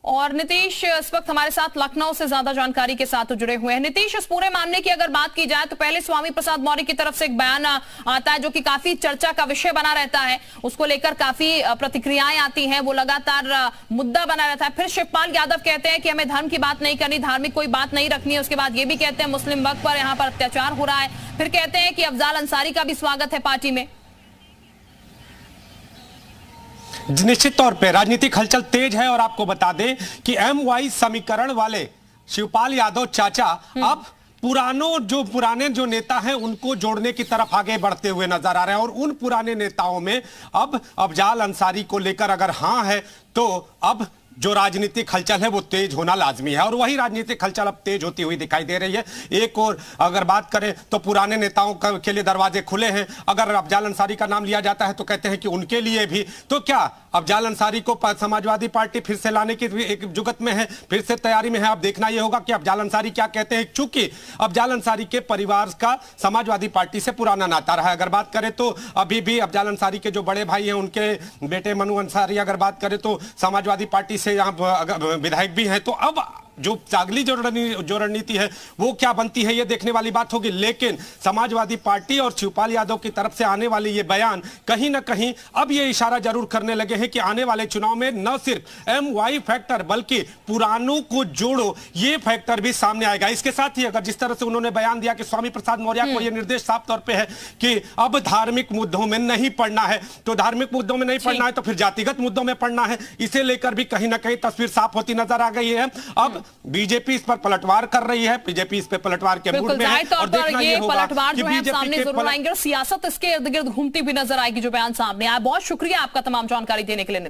और नीतीश इस वक्त हमारे साथ लखनऊ से ज्यादा जानकारी के साथ जुड़े हुए हैं। नीतीश, इस पूरे मामले की अगर बात की जाए तो पहले स्वामी प्रसाद मौर्य की तरफ से एक बयान आता है जो कि काफी चर्चा का विषय बना रहता है, उसको लेकर काफी प्रतिक्रियाएं आती हैं, वो लगातार मुद्दा बना रहता है। फिर शिवपाल यादव कहते हैं कि हमें धर्म की बात नहीं करनी, धार्मिक कोई बात नहीं रखनी है। उसके बाद ये भी कहते हैं मुस्लिम वक्फ पर यहाँ पर अत्याचार हो रहा है। फिर कहते हैं कि अफजाल अंसारी का भी स्वागत है पार्टी में। निश्चित तौर पे राजनीतिक हलचल तेज है और आपको बता दें कि MY समीकरण वाले शिवपाल यादव चाचा अब पुराने जो नेता हैं उनको जोड़ने की तरफ आगे बढ़ते हुए नजर आ रहे हैं। और उन पुराने नेताओं में अब अफजाल अंसारी को लेकर अगर हां है तो अब जो राजनीतिक हलचल है वो तेज होना लाजमी है और वही राजनीतिक हलचल अब तेज होती हुई दिखाई दे रही है। एक और अगर बात करें तो पुराने नेताओं के लिए दरवाजे खुले हैं। अगर अफजाल अंसारी का नाम लिया जाता है तो कहते हैं कि उनके लिए भी, तो क्या अफजाल अंसारी को समाजवादी पार्टी फिर से लाने की एक जुगत में है, फिर से तैयारी में है। अब देखना यह होगा कि अफजाल अंसारी क्या कहते हैं, चूंकि अफजाल अंसारी के परिवार का समाजवादी पार्टी से पुराना नाता रहा है। अगर बात करें तो अभी भी अफजाल अंसारी के जो बड़े भाई हैं उनके बेटे मनु अंसारी अगर बात करें तो समाजवादी पार्टी से यहाँ विधायक भी हैं। तो अब जो अगली जो रणनीति है वो क्या बनती है ये देखने वाली बात होगी। लेकिन समाजवादी पार्टी और शिवपाल यादव की तरफ से आने वाले ये बयान कहीं ना कहीं अब ये इशारा जरूर करने लगे हैं कि आने वाले चुनाव में न सिर्फ MY फैक्टर बल्कि पुरानों को जोड़ो ये फैक्टर भी सामने आएगा। इसके साथ ही अगर जिस तरह से उन्होंने बयान दिया कि स्वामी प्रसाद मौर्य को यह निर्देश साफ तौर पर है कि अब धार्मिक मुद्दों में नहीं पढ़ना है, तो धार्मिक मुद्दों में नहीं पढ़ना है तो फिर जातिगत मुद्दों में पढ़ना है। इसे लेकर भी कहीं ना कहीं तस्वीर साफ होती नजर आ गई है। अब बीजेपी इस पर पलटवार कर रही है, बीजेपी इस पर पलटवार के मूड में है और देखना ये होगा कि बीजेपी जरूर आएंगे और सियासत इसके इर्द गिर्द घूमती भी नजर आएगी जो बयान सामने आया। बहुत शुक्रिया आपका तमाम जानकारी देने के लिए।